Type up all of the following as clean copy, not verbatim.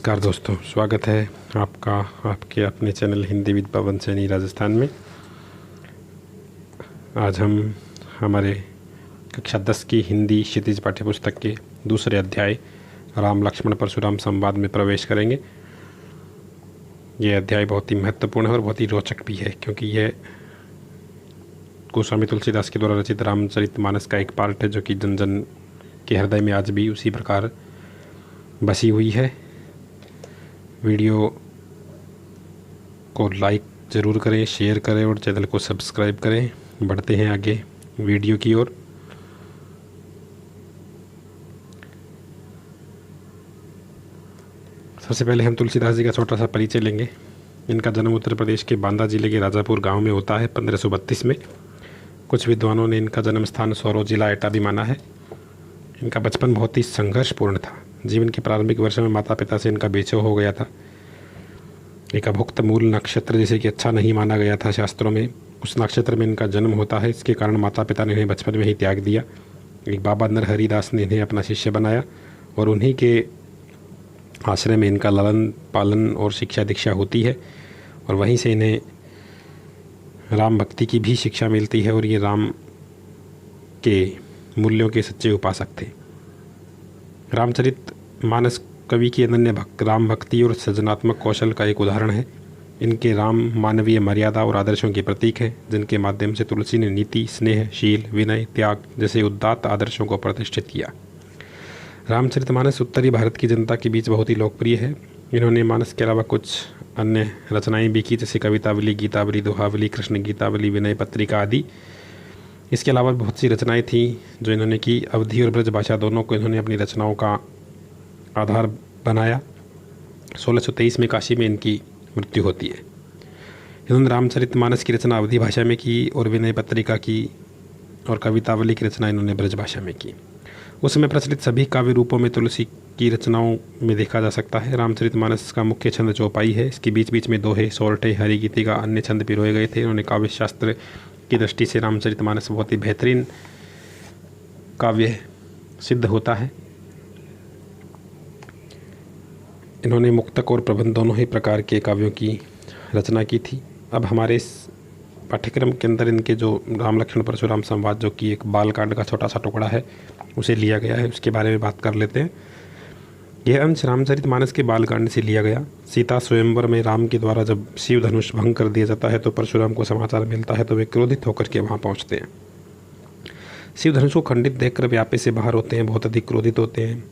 नमस्कार दोस्तों, स्वागत है आपका आपके अपने चैनल हिंदी विद पवन सैनी राजस्थान में। आज हम हमारे कक्षा 10 की हिंदी क्षितिज पाठ्यपुस्तक के दूसरे अध्याय राम लक्ष्मण परशुराम संवाद में प्रवेश करेंगे। ये अध्याय बहुत ही महत्वपूर्ण है और बहुत ही रोचक भी है, क्योंकि यह गोस्वामी तुलसीदास के द्वारा रचित रामचरितमानस का एक पार्ट है जो कि जन जन के हृदय में आज भी उसी प्रकार बसी हुई है। वीडियो को लाइक ज़रूर करें, शेयर करें और चैनल को सब्सक्राइब करें। बढ़ते हैं आगे वीडियो की ओर। सबसे पहले हम तुलसीदास जी का छोटा सा परिचय लेंगे। इनका जन्म उत्तर प्रदेश के बांदा जिले के राजापुर गांव में होता है 1532 में। कुछ विद्वानों ने इनका जन्म स्थान सौरो जिला एटा भी माना है। इनका बचपन बहुत ही संघर्षपूर्ण था। जीवन के प्रारंभिक वर्षों में माता पिता से इनका बेचैन हो गया था। एक अभुक्त मूल नक्षत्र जिसे कि अच्छा नहीं माना गया था शास्त्रों में, उस नक्षत्र में इनका जन्म होता है। इसके कारण माता पिता ने इन्हें बचपन में ही त्याग दिया। एक बाबा नरहरिदास ने इन्हें अपना शिष्य बनाया और उन्हीं के आश्रय में इनका लालन पालन और शिक्षा दीक्षा होती है और वहीं से इन्हें राम भक्ति की भी शिक्षा मिलती है और ये राम के मूल्यों के सच्चे उपासक थे। रामचरितमानस कवि की अनन्य राम भक्ति और सृजनात्मक कौशल का एक उदाहरण है। इनके राम मानवीय मर्यादा और आदर्शों के प्रतीक है, जिनके माध्यम से तुलसी ने नीति, स्नेह, शील, विनय, त्याग जैसे उदात्त आदर्शों को प्रतिष्ठित किया। रामचरितमानस उत्तरी भारत की जनता के बीच बहुत ही लोकप्रिय है। इन्होंने मानस के अलावा कुछ अन्य रचनाएं भी की, जैसे कवितावली, गीतावली, दोहावली, कृष्ण गीतावली, विनय पत्रिका आदि। इसके अलावा बहुत सी रचनाएं थी जो इन्होंने की। अवधी और ब्रज भाषा दोनों को इन्होंने अपनी रचनाओं का आधार बनाया। 1623 में काशी में इनकी मृत्यु होती है। इन्होंने रामचरितमानस की रचना अवधी भाषा में की और विनय पत्रिका की और कवितावली की रचना इन्होंने ब्रज भाषा में की। उस समय प्रचलित सभी काव्य रूपों में तुलसी की रचनाओं में देखा जा सकता है। रामचरितमानस का मुख्य छंद चौपाई है। इसके बीच बीच में दोहे, सोरठे, हरिगीति का अन्य छंद पिरोए गए थे। इन्होंने काव्य शास्त्र की दृष्टि से रामचरितमानस बहुत ही बेहतरीन काव्य सिद्ध होता है। इन्होंने मुक्तक और प्रबंध दोनों ही प्रकार के काव्यों की रचना की थी। अब हमारे इस पाठ्यक्रम के अंदर इनके जो राम लक्ष्मण परशुराम संवाद, जो कि एक बालकांड का छोटा सा टुकड़ा है, उसे लिया गया है। उसके बारे में बात कर लेते हैं। यह अंश रामचरितमानस के बालकांड से लिया गया। सीता स्वयंवर में राम के द्वारा जब शिव धनुष भंग कर दिया जाता है तो परशुराम को समाचार मिलता है तो वे क्रोधित होकर के वहाँ पहुँचते हैं। शिव धनुष को खंडित देखकर वे आपे से बाहर होते हैं, बहुत अधिक क्रोधित होते हैं।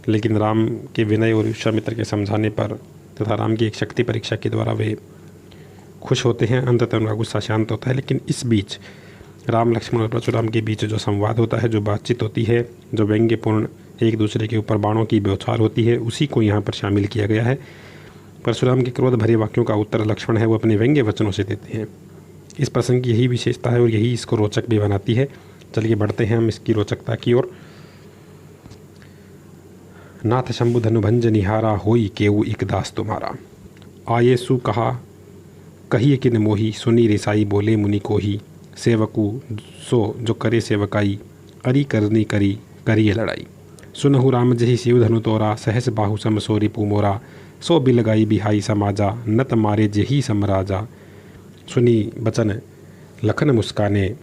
लेकिन राम के विनय और विश्वामित्र के समझाने पर तथा राम की एक शक्ति परीक्षा के द्वारा वे खुश होते हैं। अंततः उनका गुस्सा शांत होता है। लेकिन इस बीच राम लक्ष्मण और परशुराम के बीच जो संवाद होता है, जो बातचीत होती है, जो व्यंग्यपूर्ण एक दूसरे के ऊपर बाणों की बौछार होती है, उसी को यहाँ पर शामिल किया गया है। परशुराम के क्रोध भरे वाक्यों का उत्तर लक्ष्मण है वो अपने व्यंग्य वचनों से देते हैं। इस प्रसंग की यही विशेषता है और यही इसको रोचक भी बनाती है। चलिए बढ़ते हैं हम इसकी रोचकता की ओर। नाथ शंभु धनुभंज निहारा, होई केऊ इक दास तुम्हारा। आये सु कहा कहिए किन मोही, सुनी रिसाई बोले मुनि को ही। सेवकू सो जो करे सेवकाई, अरी करनी करी करिए लड़ाई। सुनहु राम जही शिव धनु तोरा, सहस बाहु सम सो रिपु मोरा। सो बिलगाई बिहाई समाजा, नत मारे जही समराजा। सुनी बचन लखन मुस्काने,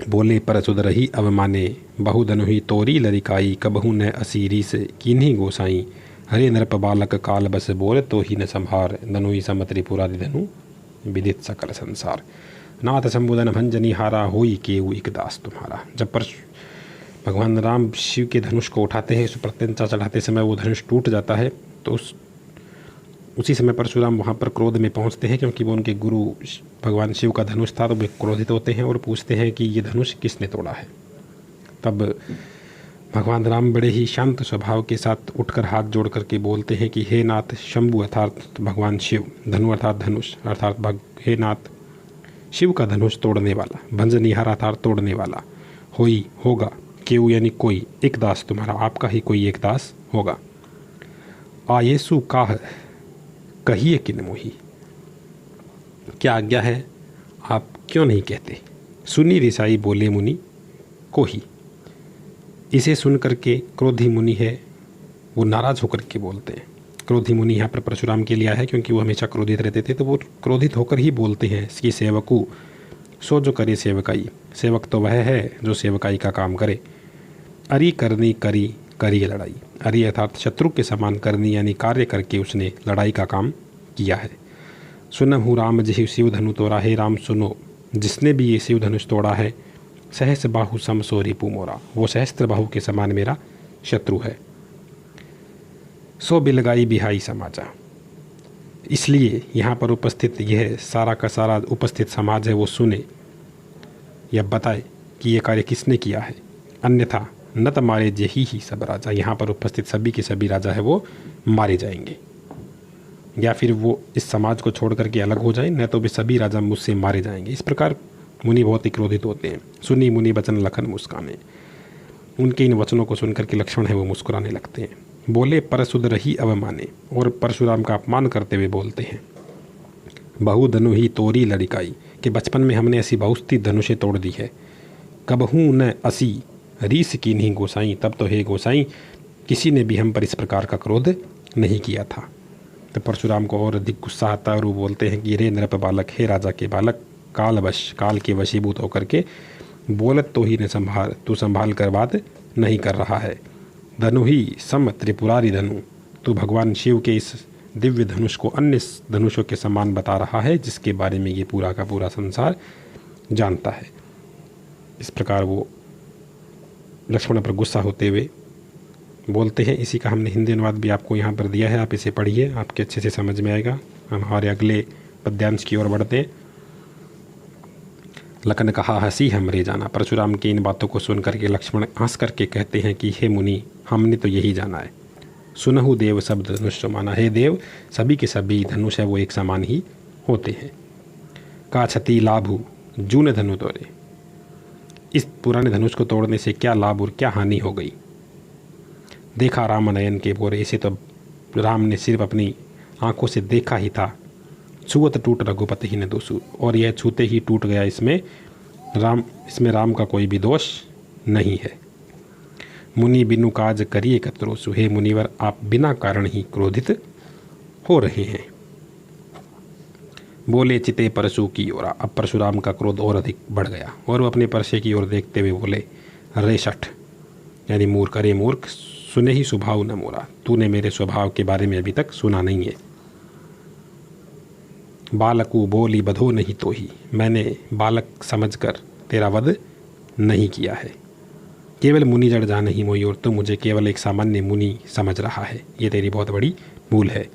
बोले पर सुधरही अवमाने। बहु धनुहि तोरी लरिकाई, कबहु न असीरी से कीन्ही गोसाई। हरे नरप बालक काल बस बोल, तो ही न संहार। धनुहि सम त्रिपुरादि धनु, विदित सकल संसार। नाथ शंभुधन भंजनी हारा, होई केऊ इक दास तुम्हारा। जब पर भगवान राम शिव के धनुष को उठाते हैं, उस पर प्रत्यंचा चढ़ाते समय वो धनुष टूट जाता है, तो उसी समय परशुराम वहाँ पर क्रोध में पहुँचते हैं, क्योंकि वो उनके गुरु भगवान शिव का धनुष था। तो वे क्रोधित होते हैं और पूछते हैं कि ये धनुष किसने तोड़ा है। तब भगवान राम बड़े ही शांत स्वभाव के साथ उठकर हाथ जोड़ करके बोलते हैं कि हे नाथ शंभु अर्थात भगवान शिव, धनु अर्थात धनुष अर्थात हे नाथ शिव का धनुष तोड़ने वाला, भंजनिहार अर्थात तोड़ने वाला, होई होगा, केऊ यानी कोई, एक दास तुम्हारा, आपका ही कोई एक दास होगा। आयेसु काह कहिए किन मोही, क्या आज्ञा है, आप क्यों नहीं कहते। सुनी रिसाई बोले मुनि को ही। इसे सुन करके क्रोधी मुनि है वो नाराज़ होकर के बोलते हैं। क्रोधी मुनि यहाँ पर परशुराम के लिए आया है क्योंकि वो हमेशा क्रोधित रहते थे, तो वो क्रोधित होकर ही बोलते हैं कि सेवकू सो जो करे सेवकाई, सेवक तो वह है जो सेवकाई का काम करे। अरि करनी करी करी लड़ाई, अरि अर्थात शत्रु के समान करनी यानी कार्य करके उसने लड़ाई का काम किया है। सुनहु राम जहि शिव धनु तोड़ा, हे राम सुनो जिसने भी ये शिव धनुष तोड़ा है, सहस्र बाहु सम सो रिपु मोरा, वो सहस्त्र बाहु के समान मेरा शत्रु है। सो बिलगाई बिहाई समाजा, इसलिए यहाँ पर उपस्थित यह सारा का सारा उपस्थित समाज है वो सुने या बताए कि ये कार्य किसने किया है, अन्यथा न तो मारे जही ही सब राजा, यहाँ पर उपस्थित सभी के सभी राजा है वो मारे जाएंगे, या फिर वो इस समाज को छोड़ करके अलग हो जाएं, न तो वे सभी राजा मुझसे मारे जाएंगे। इस प्रकार मुनि बहुत ही क्रोधित होते हैं। सुनी मुनि वचन लखन मुस्काने, उनके इन वचनों को सुनकर के लक्ष्मण है वो मुस्कुराने लगते हैं। बोले परशुद रही अवमाने, और परशुराम का अपमान करते हुए बोलते हैं। बहु धनु ही तोरी लड़िकाई, कि बचपन में हमने ऐसी बहुत सी धनुषें तोड़ दी है। कबहू न असी रीस की नहीं गोसाई, तब तो हे गोसाई किसी ने भी हम पर इस प्रकार का क्रोध नहीं किया था। तो परशुराम को और अधिक गुस्सा आता है और वो बोलते हैं कि रे नृप बालक, हे राजा के बालक, कालवश काल के वशीभूत होकर के बोलत तो ही न संभाल, तू संभाल कर बात नहीं कर रहा है। धनु ही सम त्रिपुरारी धनु, तू भगवान शिव के इस दिव्य धनुष को अन्य धनुषों के समान बता रहा है जिसके बारे में ये पूरा का पूरा संसार जानता है। इस प्रकार वो लक्ष्मण पर गुस्सा होते हुए बोलते हैं। इसी का हमने हिंदी अनुवाद भी आपको यहाँ पर दिया है, आप इसे पढ़िए, आपके अच्छे से समझ में आएगा। हम हमारे अगले पद्यांश की ओर बढ़ते हैं। लखन कहा हंसी हमरे जाना, परशुराम की इन बातों को सुन करके लक्ष्मण हंस करके कहते हैं कि हे मुनि, हमने तो यही जाना है। सुनहु देव शब्द धनुष माना, हे देव सभी के सभी धनुष है वो एक समान ही होते हैं। का क्षति लाभु जून धनु तोड़े, इस पुराने धनुष को तोड़ने से क्या लाभ और क्या हानि हो गई। देखा राम नयन के बोरे, इसे तो राम ने सिर्फ अपनी आंखों से देखा ही था। छुअत टूट रघुपति ही न दोषु, और यह छूते ही टूट गया, इसमें राम का कोई भी दोष नहीं है। मुनि बिनु काज करिए कत्रोसु, हे मुनिवर आप बिना कारण ही क्रोधित हो रहे हैं। बोले चिते परशु की ओर, अब परशुराम का क्रोध और अधिक बढ़ गया और वो अपने परसे की ओर देखते हुए बोले, रे शठ यानी मूर्ख, अरे मूर्ख सुने ही स्वभाव न मोरा, तूने मेरे स्वभाव के बारे में अभी तक सुना नहीं है। बालकू बोली बधो नहीं तो ही, मैंने बालक समझकर तेरा वध नहीं किया है। केवल मुनि जड़ जा नहीं मोई, और तू मुझे केवल एक सामान्य मुनि समझ रहा है, ये तेरी बहुत बड़ी भूल है।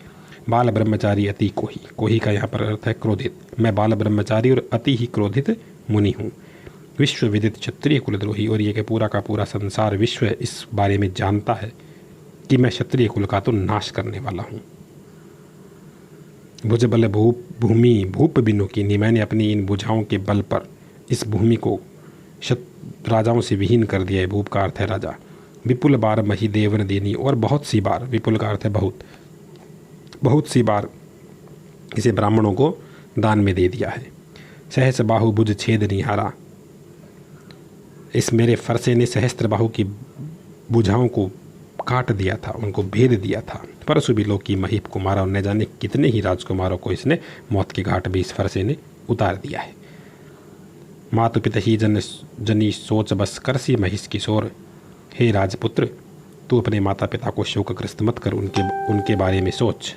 बाल ब्रह्मचारी अति कोही, कोही का यहाँ पर अर्थ है क्रोधित। मैं बाल ब्रह्मचारी और अति ही क्रोधित मुनि हूँ। विश्व विदित क्षत्रिय कुलद्रोही, और ये कि पूरा का पूरा संसार विश्व इस बारे में जानता है कि मैं क्षत्रिय कुल का तो नाश करने वाला हूँ। भुज बल भूमि भूप बिनु कीनी, मैंने अपनी इन भुजाओं के बल पर इस भूमि को राजाओं से विहीन कर दिया है। भूप का अर्थ है राजा। विपुल बार मही देवन देनी, और बहुत सी बार, विपुल का अर्थ है बहुत सी बार इसे ब्राह्मणों को दान में दे दिया है। सहस बाहु भुज छेद निहारा, इस मेरे फरसे ने सहस्त्र बाहु की भुजाओं को काट दिया था, उनको भेद दिया था। परशु भी लोग की महीप को मारा, और न जाने कितने ही राजकुमारों को इसने मौत के घाट भी इस फरसे ने उतार दिया है। मातु पिता ही जनी सोच बस करसी महिष किशोर, हे राजपुत्र तू अपने माता पिता को शोकग्रस्त मत कर, उनके बारे में सोच।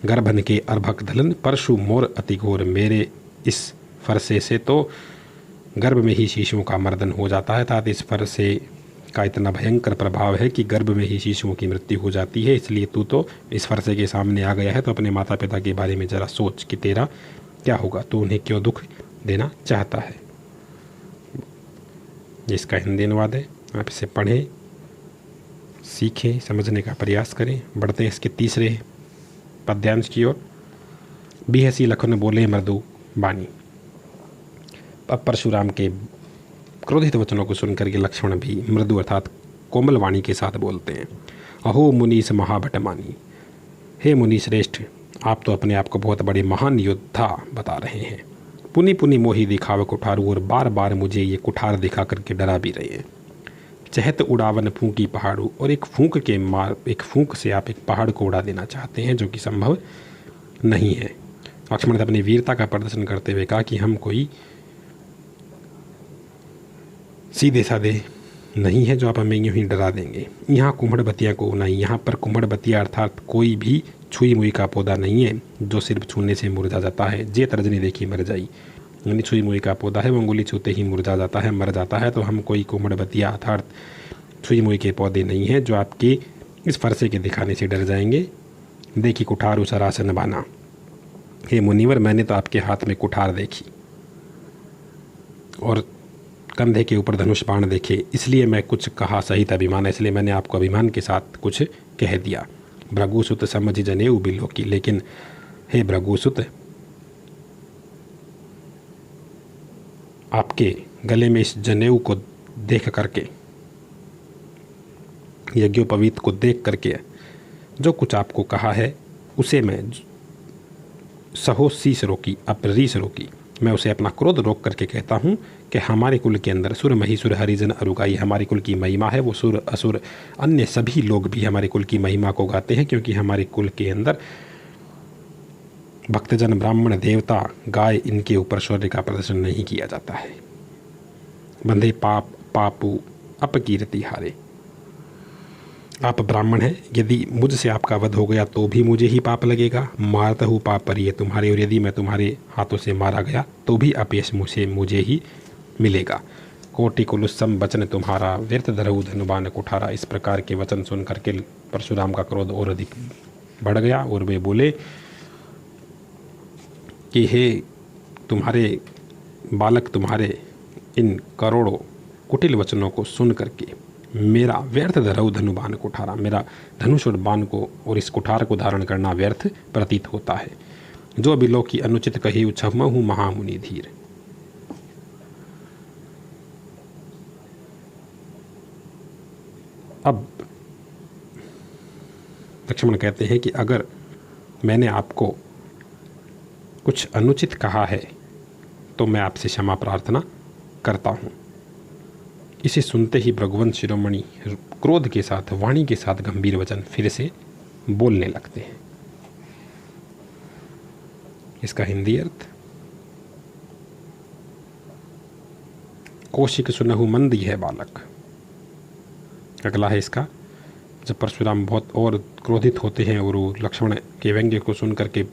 गर्भन के अर्भक धलन परशु मोर अति घोर, मेरे इस फरसे से तो गर्भ में ही शिशुओं का मर्दन हो जाता है, अर्थात इस फरसे का इतना भयंकर प्रभाव है कि गर्भ में ही शिशुओं की मृत्यु हो जाती है। इसलिए तू तो इस फरसे के सामने आ गया है, तो अपने माता पिता के बारे में ज़रा सोच कि तेरा क्या होगा, तू उन्हें क्यों दुख देना चाहता है। इसका हिंदी अनुवाद है, आप इसे पढ़ें, सीखें, समझने का प्रयास करें। बढ़ते हैं इसके तीसरे पद्यांश की ओर। बिहसी लखन बोले मृदु बानी, अब परशुराम के क्रोधित वचनों को सुनकर के लक्ष्मण भी मृदु अर्थात कोमल वाणी के साथ बोलते हैं। अहो मुनीस महाभटमानी, हे मुनि श्रेष्ठ आप तो अपने आप को बहुत बड़े महान योद्धा बता रहे हैं। पुनि पुनि मोही दिखावे कुठारू, और बार बार मुझे ये कुठार दिखा करके डरा भी रहे हैं। चहत उड़ावन फूंकी पहाड़ू, और एक फूंक से आप एक पहाड़ को उड़ा देना चाहते हैं, जो कि संभव नहीं है। लक्ष्मण ने अपनी वीरता का प्रदर्शन करते हुए कहा कि हम कोई सीधे साधे नहीं है जो आप हमें यूँ ही डरा देंगे। यहाँ कुम्हड़ बतिया को नहीं, यहाँ पर कुम्हड़ बतिया अर्थात कोई भी छुई मुई का पौधा नहीं है जो सिर्फ छूने से मुरझा जाता है। जे तर्जनी देखी मर जाई, यानी छुई मुई का पौधा है वो अंगुली छूते ही मुरझा जाता है, मर जाता है। तो हम कोई कुम्हड़ बतिया अर्थात छुई मुई के पौधे नहीं हैं जो आपके इस फरसे के दिखाने से डर जाएंगे। देखी कुठार उसरासन बाना, हे मुनिवर मैंने तो आपके हाथ में कुठार देखी और कंधे के ऊपर धनुष बाण देखे, इसलिए मैं कुछ कहा सहित अभिमान, इसलिए मैंने आपको अभिमान के साथ कुछ कह दिया। भृगुसुत समझ जनेऊ बिलो की, लेकिन हे भृगुसुत आपके गले में इस जनेऊ को देख करके, यज्ञोपवीत को देख करके जो कुछ आपको कहा है उसे मैं सहो शीस रोकी, अपरीस रोकी, मैं उसे अपना क्रोध रोक करके कहता हूँ कि हमारे कुल के अंदर सुर महिसुर हरिजन अरुगाई हमारे कुल की महिमा है। वो सुर असुर अन्य सभी लोग भी हमारे कुल की महिमा को गाते हैं, क्योंकि हमारे कुल के अंदर भक्तजन ब्राह्मण देवता गाय इनके ऊपर शौर्य का प्रदर्शन नहीं किया जाता है। बंधे पाप पापू अपकीर्ति हारे, आप ब्राह्मण हैं, यदि मुझसे आपका वध हो गया तो भी मुझे ही पाप लगेगा, मारता हूँ पाप पर ये तुम्हारे, और यदि मैं तुम्हारे हाथों से मारा गया तो भी अपयश मुझे ही मिलेगा। कोटि कुलुस्सम वचन तुम्हारा, व्यर्थ धरहु धनुबान कुठारा। इस प्रकार के वचन सुन करके परशुराम का क्रोध और अधिक बढ़ गया और वे बोले कि हे तुम्हारे बालक, तुम्हारे इन करोड़ों कुटिल वचनों को सुन करके मेरा व्यर्थ धरहु धनुबान कुठारा, मेरा धनुष और बाण को और इस कुठार को धारण करना व्यर्थ प्रतीत होता है। जो बिलो की अनुचित कही उछमहु महामुनि धीर। अब लक्ष्मण कहते हैं कि अगर मैंने आपको कुछ अनुचित कहा है तो मैं आपसे क्षमा प्रार्थना करता हूँ। इसे सुनते ही भृगुवंश शिरोमणि क्रोध के साथ, वाणी के साथ गंभीर वचन फिर से बोलने लगते हैं। इसका हिंदी अर्थ, कौशिक सुनहु मंद यह बालक। अगला है इसका, जब परशुराम बहुत और क्रोधित होते हैं और वो लक्ष्मण के व्यंग्य को सुन करके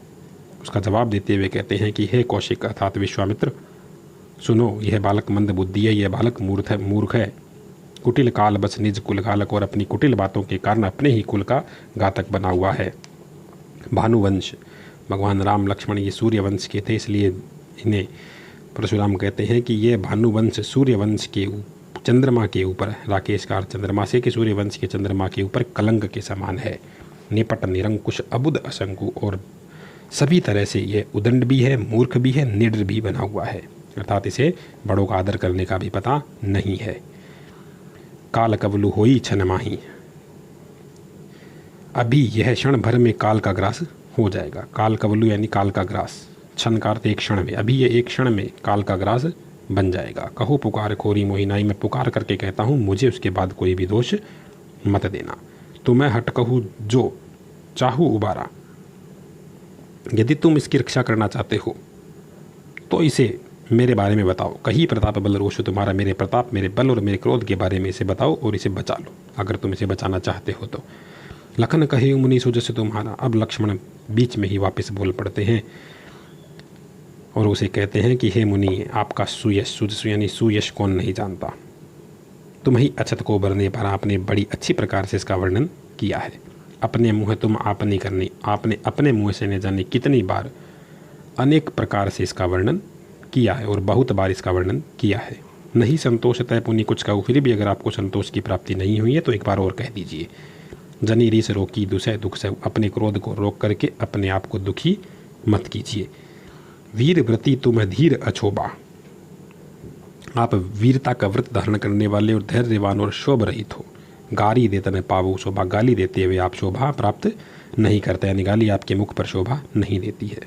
उसका जवाब देते हुए कहते हैं कि हे कौशिक अर्थात विश्वामित्र, सुनो, यह बालक मंद बुद्धि है, यह बालक मूर्ख है, कुटिल काल बस निज कुल घालक, और अपनी कुटिल बातों के कारण अपने ही कुल का घातक बना हुआ है। भानुवंश, भगवान राम लक्ष्मण ये सूर्यवंश के थे, इसलिए इन्हें परशुराम कहते हैं कि ये भानुवंश सूर्यवंश के चंद्रमा के ऊपर, राकेश का चंद्रमा से कि सूर्यवंश के चंद्रमा के ऊपर कलंक के समान है। निपट निरंकुश अबुध असंकु, और सभी तरह से ये उदंड भी है, मूर्ख भी है, निडर भी बना हुआ है, अर्थात इसे बड़ों का आदर करने का भी पता नहीं है। काल कवलु होई छन माही, अभी यह क्षण भर में काल का ग्रास हो जाएगा। काल कवलु यानी काल का ग्रास, क्षण का अर्थ एक क्षण में, अभी ये एक क्षण में काल का ग्रास बन जाएगा। कहो पुकार खोरी मोहिनाई, मैं पुकार करके कहता हूँ मुझे उसके बाद कोई भी दोष मत देना। तो मैं हट कहूँ जो चाहूँ उबारा, यदि तुम इसकी रक्षा करना चाहते हो तो इसे मेरे बारे में बताओ। कही प्रताप बल रोष तुम्हारा, मेरे प्रताप, मेरे बल और मेरे क्रोध के बारे में इसे बताओ और इसे बचा लो, अगर तुम इसे बचाना चाहते हो तो। लखन कहे मुनि सो जैसे तुम्हारा, अब लक्ष्मण बीच में ही वापस बोल पड़ते हैं और उसे कहते हैं कि हे मुनि, आपका सुयश यानी सुयश कौन नहीं जानता, तुम ही अछत को भरने पर आपने बड़ी अच्छी प्रकार से इसका वर्णन किया है। अपने मुँह तुम आप नहीं करनी, आपने अपने मुँह से न जाने कितनी बार अनेक प्रकार से इसका वर्णन किया है और बहुत बार इसका वर्णन किया है। नहीं संतोष तय पुनि कुछ कहूँ, फिर भी अगर आपको संतोष की प्राप्ति नहीं हुई है तो एक बार और कह दीजिए। जनी रीस रोकी दुसह दुख से, अपने क्रोध को रोक करके अपने आप को दुखी मत कीजिए। वीर व्रति तुम धीर अछोबा, आप वीरता का व्रत धारण करने वाले और धैर्यवान और शोभ रहित हो। गारी देते न पावो शोभा, गाली देते हुए आप शोभा प्राप्त नहीं करते, यानी गाली आपके मुख पर शोभा नहीं देती है।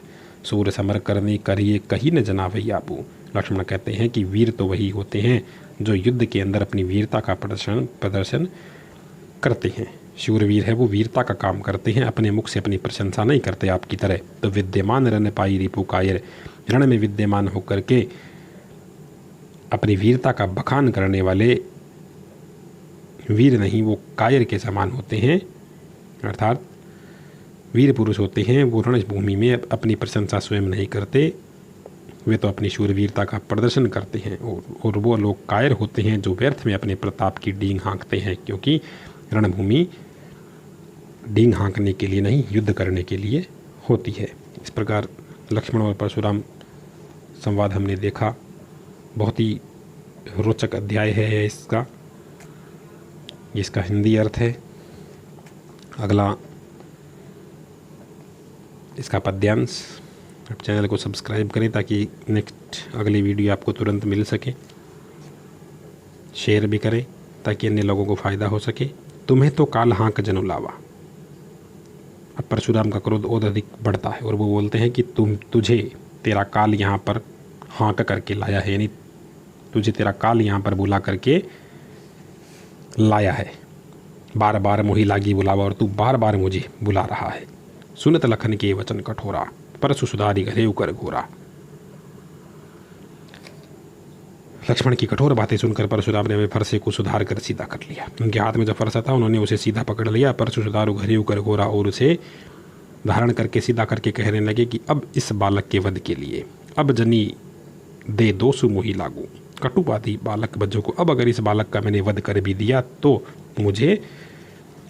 सूर्य समर करने करिए कहीं न जना भैयापू, लक्ष्मण कहते हैं कि वीर तो वही होते हैं जो युद्ध के अंदर अपनी वीरता का प्रदर्शन करते हैं। शूरवीर है वो वीरता का काम करते हैं, अपने मुख से अपनी प्रशंसा नहीं करते आपकी तरह। तो विद्यमान रण पाई रिपु कायर, रण में विद्यमान होकर के अपनी वीरता का बखान करने वाले वीर नहीं, वो कायर के समान होते हैं, अर्थात वीर पुरुष होते हैं। वो रणभूमि में अपनी प्रशंसा स्वयं नहीं करते, वे तो अपनी शूरवीरता का प्रदर्शन करते हैं। और वो लोग कायर होते हैं जो व्यर्थ में अपने प्रताप की डींग हाँकते हैं, क्योंकि रणभूमि डींग हाँकने के लिए नहीं, युद्ध करने के लिए होती है। इस प्रकार लक्ष्मण और परशुराम संवाद हमने देखा। बहुत ही रोचक अध्याय है इसका, जिसका हिंदी अर्थ है। अगला इसका पद्यांश। आप चैनल को सब्सक्राइब करें ताकि नेक्स्ट अगली वीडियो आपको तुरंत मिल सके। शेयर भी करें ताकि अन्य लोगों को फ़ायदा हो सके। तुम्हें तो काल हाँक जनु लावा। अब परशुराम का क्रोध और अधिक बढ़ता है और वो बोलते हैं कि तुझे तेरा काल यहाँ पर हाँक करके लाया है, यानी तुझे तेरा काल यहाँ पर बुला करके लाया है। बार बार मोही लागी बुलावा, और तू बार बार मुझे बुला रहा है। सुनत लखन के वचन कठोरा, परसु सुधारी घरे उकर घोरा। लक्ष्मण की कठोर बातें सुनकर परशुराम ने फरसे को सुधार कर सीधा कर लिया। उनके हाथ में जो फरसा था उन्होंने उसे सीधा पकड़ लिया। परसु सुधारू घरे उकर घोरा, और उसे धारण करके सीधा करके कहने लगे कि अब इस बालक के वध के लिए अब जनी दे दोषु मोही लागू। कटुवादी बालक बच्चों को अब अगर इस बालक का मैंने वध कर भी दिया तो मुझे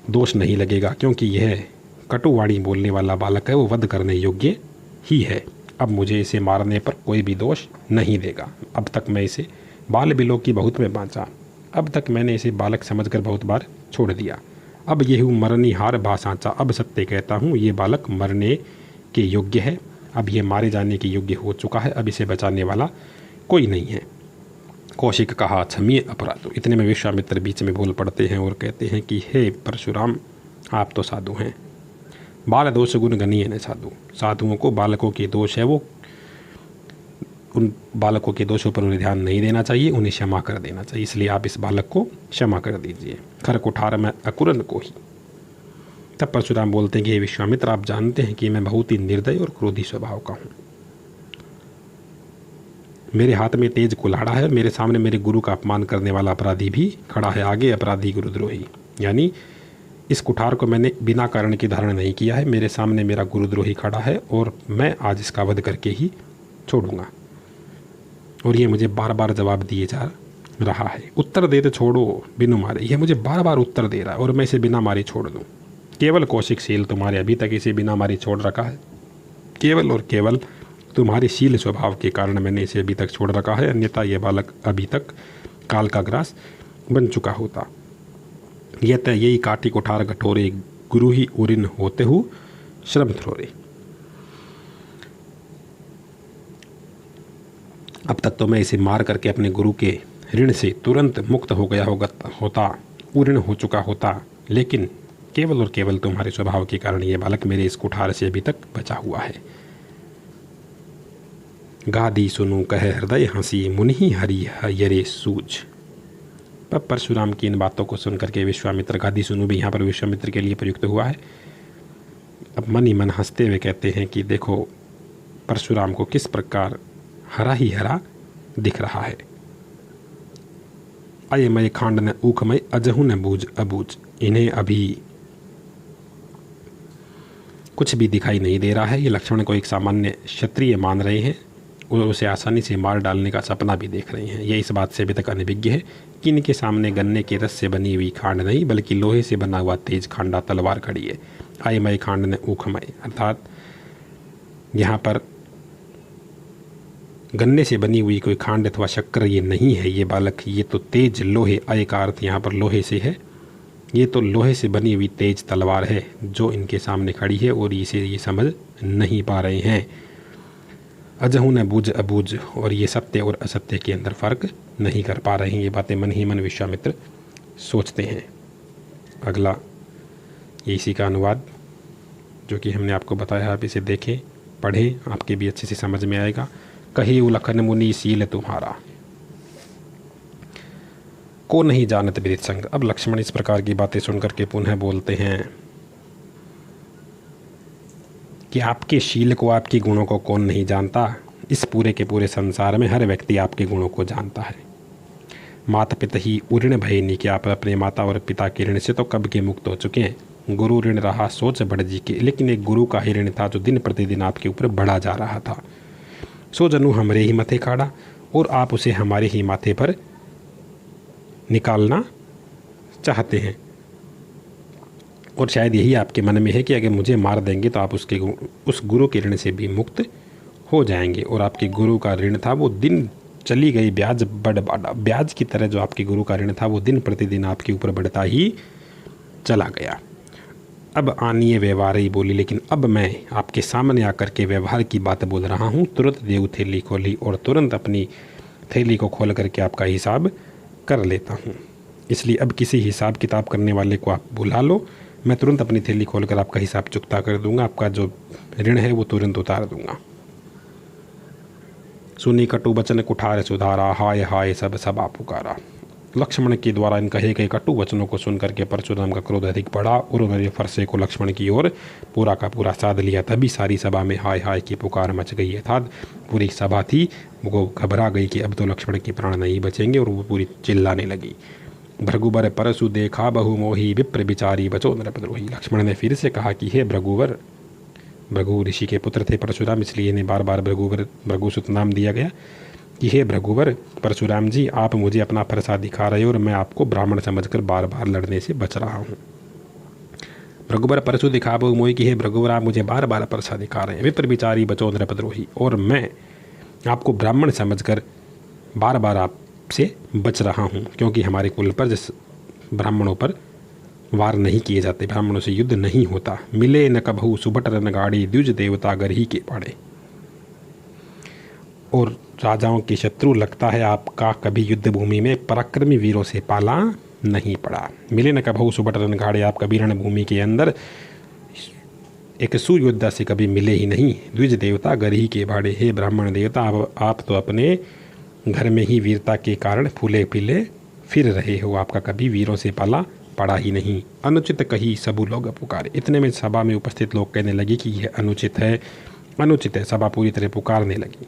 दोष नहीं लगेगा, क्योंकि यह कटुवाणी बोलने वाला बालक है, वो वध करने योग्य ही है। अब मुझे इसे मारने पर कोई भी दोष नहीं देगा। अब तक मैं इसे बाल बिलो की बहुत में बाँचा, अब तक मैंने इसे बालक समझकर बहुत बार छोड़ दिया। अब ये हूँ मरनी हार भा सांचा, अब सत्य कहता हूँ ये बालक मरने के योग्य है। अब ये मारे जाने के योग्य हो चुका है, अब इसे बचाने वाला कोई नहीं है। कौशिक कहा क्षमीय अपराधो। इतने में विश्वामित्र बीच में बोल पड़ते हैं और कहते हैं कि हे परशुराम, आप तो साधु हैं, बाल दोष गुण गणीय न साधु। साधुओं को बालकों के दोष है, वो उन बालकों के दोषों पर उन्हें ध्यान नहीं देना चाहिए, उन्हें क्षमा कर देना चाहिए। इसलिए आप इस बालक को क्षमा कर दीजिए। खर कुठार में अकुरन को ही। तब परशुराम बोलते हैं कि हे विश्वामित्र, आप जानते हैं कि मैं बहुत ही निर्दय और क्रोधी स्वभाव का हूँ। मेरे हाथ में तेज कुल्हाड़ा है, मेरे सामने मेरे गुरु का अपमान करने वाला अपराधी भी खड़ा है, आगे अपराधी गुरुद्रोही। यानी इस कुठार को मैंने बिना कारण के धारण नहीं किया है, मेरे सामने मेरा गुरुद्रोही खड़ा है और मैं आज इसका वध करके ही छोड़ूंगा। और ये मुझे बार बार जवाब दिए जा रहा है। उत्तर दे तो छोड़ो बिनु मारे, यह मुझे बार बार उत्तर दे रहा है और मैं इसे बिना मारे छोड़ दूँ। केवल कौशिक शील तुम्हारे अभी तक इसे बिना मारे छोड़ रखा है, केवल और केवल तुम्हारे शील स्वभाव के कारण मैंने इसे अभी तक छोड़ रखा है, अन्यथा यह बालक अभी तक काल का ग्रास बन चुका होता। यह तय यही काटी कुठार कठोरे, गुरु ही उरिन होते हु श्रम थ्रोरे। अब तक तो मैं इसे मार करके अपने गुरु के ऋण से तुरंत मुक्त हो गया होता, उऋण हो चुका होता, लेकिन केवल और केवल तुम्हारे स्वभाव के कारण ये बालक मेरे इस कुठार से अभी तक बचा हुआ है। गादी सुनु कह हृदय हंसी, मुनि हरि यरे सूझ। पर परशुराम की इन बातों को सुनकर के विश्वामित्र, गादी सुनु भी यहाँ पर विश्वामित्र के लिए प्रयुक्त हुआ है, अब मन ही मन हंसते हुए कहते हैं कि देखो परशुराम को किस प्रकार हरा ही हरा दिख रहा है। अय मय खांड न ऊखमय, अजहु न बूझ अबूझ। इन्हें अभी कुछ भी दिखाई नहीं दे रहा है। ये लक्ष्मण को एक सामान्य क्षत्रिय मान रहे हैं और उसे आसानी से मार डालने का सपना भी देख रहे हैं। ये इस बात से अभी तक अनभिज्ञ है कि इनके सामने गन्ने के रस से बनी हुई खांड नहीं बल्कि लोहे से बना हुआ तेज खांडा तलवार खड़ी है। आयमय खांड ने ऊखमय, अर्थात यहाँ पर गन्ने से बनी हुई कोई खांड अथवा शक्कर ये नहीं है ये बालक, ये तो तेज लोहे, आय का अर्थ यहाँ पर लोहे से है, ये तो लोहे से बनी हुई तेज तलवार है जो इनके सामने खड़ी है और इसे ये समझ नहीं पा रहे हैं। अजहु न बूझ अबूझ, और ये सत्य और असत्य के अंदर फर्क नहीं कर पा रहे हैं। ये बातें मन ही मन विश्वामित्र सोचते हैं। अगला ये इसी का अनुवाद जो कि हमने आपको बताया, आप इसे देखें पढ़ें, आपके भी अच्छे से समझ में आएगा। कही उलखन मुनि सील तुम्हारा। को नहीं जानत विदित संग। अब लक्ष्मण इस प्रकार की बातें सुनकर के पुनः बोलते हैं कि आपके शील को, आपके गुणों को कौन नहीं जानता। इस पूरे के पूरे संसार में हर व्यक्ति आपके गुणों को जानता है। माता पिता ही उऋण भय नहीं, कि आप अपने माता और पिता के ऋण से तो कब के मुक्त हो चुके हैं। गुरु ऋण रहा सोच बढ़ जी के, लेकिन एक गुरु का ही ऋण था जो दिन प्रतिदिन आपके ऊपर बढ़ा जा रहा था। सो जनु हमरे ही मथे खाड़ा, और आप उसे हमारे ही माथे पर निकालना चाहते हैं। और शायद यही आपके मन में है कि अगर मुझे मार देंगे तो आप उस गुरु के ऋण से भी मुक्त हो जाएंगे। और आपके गुरु का ऋण था वो दिन चली गई ब्याज बढ़ बढ़ा, ब्याज की तरह जो आपके गुरु का ऋण था वो दिन प्रतिदिन आपके ऊपर बढ़ता ही चला गया। अब आनिए व्यवहार ही बोली, लेकिन अब मैं आपके सामने आकर के व्यवहार की बात बोल रहा हूँ। तुरंत देव थैली खोली और तुरंत अपनी थैली को खोल करके आपका हिसाब कर लेता हूँ। इसलिए अब किसी हिसाब किताब करने वाले को आप बुला लो, मैं तुरंत अपनी थैली खोलकर आपका हिसाब चुकता कर दूंगा, आपका जो ऋण है वो तुरंत उतार दूंगा। सुनी कटु वचन कुठार सुधारा, हाय हाय सब सभा पुकारा। लक्ष्मण के द्वारा इन कहे गए कटु वचनों को सुनकर के परशुराम का क्रोध अधिक बढ़ा और उन्होंने फरसे को लक्ष्मण की ओर पूरा का पूरा साध लिया। तभी सारी सभा में हाय हाय की पुकार मच गई। अर्थात पूरी सभा थी वो घबरा गई कि अब तो लक्ष्मण के प्राण नहीं बचेंगे, और वो पूरी चिल्लाने लगी। भृगुवर परशु देखा बहु मोही, विप्र बिचारी बचो नृपद्रोही। लक्ष्मण ने फिर से कहा कि हे भृगुवर, भृगु ऋषि के पुत्र थे परशुराम, इसलिए इन्हें बार बार भृगुसुत नाम दिया गया कि हे भृगुवर परशुराम जी, आप मुझे अपना फरसा दिखा रहे हो और मैं आपको ब्राह्मण समझकर बार बार लड़ने से बच रहा हूँ। भृगुवर परशु दिखा बहु मोही, कि हे भृगुवर आप मुझे बार बार फरसा दिखा रहे हैं। विप्र बिचारी बचो नृपद्रोही, और मैं आपको ब्राह्मण समझकर बार बार आपसे बच रहा हूँ, क्योंकि हमारे कुल पर जिस ब्राह्मणों पर वार नहीं किए जाते, ब्राह्मणों से युद्ध नहीं होता। मिले न कभू सुभट रन गाड़ी, द्विज देवता गर ही के पाड़े। और राजाओं के शत्रु लगता है आपका कभी युद्ध भूमि में पराक्रमी वीरों से पाला नहीं पड़ा। मिले न कभू सुभट रन गाड़े, आप कभी रणभूमि के अंदर एक सुयोद्धा से कभी मिले ही नहीं। द्विज देवता गर ही के भाड़े, हे ब्राह्मण देवता आप तो अपने घर में ही वीरता के कारण फूले पीले फिर रहे हो, आपका कभी वीरों से पाला पड़ा ही नहीं। अनुचित कही सबू लोग पुकारे। इतने में सभा में उपस्थित लोग कहने लगे कि यह अनुचित है, अनुचित है। सभा पूरी तरह पुकारने लगी।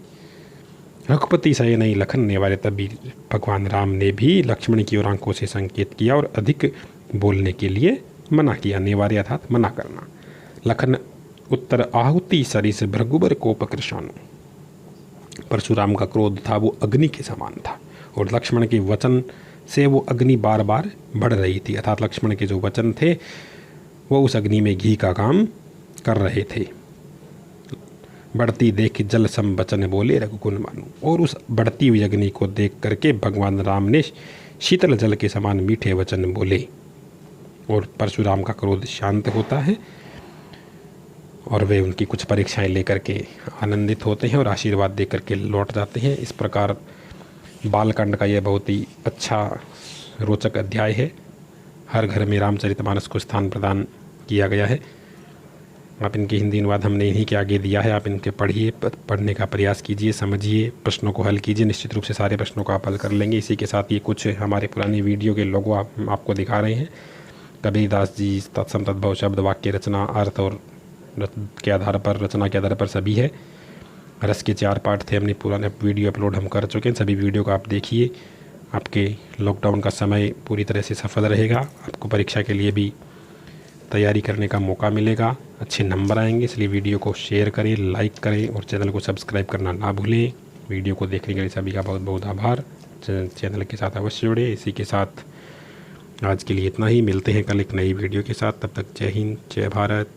रघुपति सहे नहीं लखन ने वाले, तभी भगवान राम ने भी लक्ष्मण की ओर आंखों से संकेत किया और अधिक बोलने के लिए मना किया। नेवार्य अर्थात मना करना। लखन उत्तर आहुति सरिस भृगुबर कोप कृशानु। परशुराम का क्रोध था वो अग्नि के समान था, और लक्ष्मण के वचन से वो अग्नि बार बार बढ़ रही थी। अर्थात लक्ष्मण के जो वचन थे वो उस अग्नि में घी का काम कर रहे थे। बढ़ती देख जल सम वचन बोले रघुकुल मानु। और उस बढ़ती हुई अग्नि को देख करके भगवान राम ने शीतल जल के समान मीठे वचन बोले, और परशुराम का क्रोध शांत होता है और वे उनकी कुछ परीक्षाएं लेकर के आनंदित होते हैं और आशीर्वाद दे करके लौट जाते हैं। इस प्रकार बालकांड का यह बहुत ही अच्छा रोचक अध्याय है। हर घर में रामचरितमानस को स्थान प्रदान किया गया है। आप इनके हिंदी अनुवाद हमने इन्हीं के आगे दिया है, आप इनके पढ़िए, पढ़ने का प्रयास कीजिए, समझिए, प्रश्नों को हल कीजिए। निश्चित रूप से सारे प्रश्नों को आप हल कर लेंगे। इसी के साथ ये कुछ हमारे पुरानी वीडियो के लोगो आपको दिखा रहे हैं। कबीरदास जी तत्सम तद्भव शब्द वाक्य रचना अर्थ और के आधार पर, रचना के आधार पर सभी है। रस के 4 पार्ट थे, हमने पुराने वीडियो अपलोड हम कर चुके हैं। सभी वीडियो को आप देखिए। आपके लॉकडाउन का समय पूरी तरह से सफल रहेगा। आपको परीक्षा के लिए भी तैयारी करने का मौका मिलेगा, अच्छे नंबर आएंगे। इसलिए वीडियो को शेयर करें, लाइक करें और चैनल को सब्सक्राइब करना ना भूलें। वीडियो को देखने के लिए सभी का बहुत बहुत आभार। चैनल के साथ अवश्य जुड़े। इसी के साथ आज के लिए इतना ही। मिलते हैं कल एक नई वीडियो के साथ। तब तक जय हिंद, जय भारत।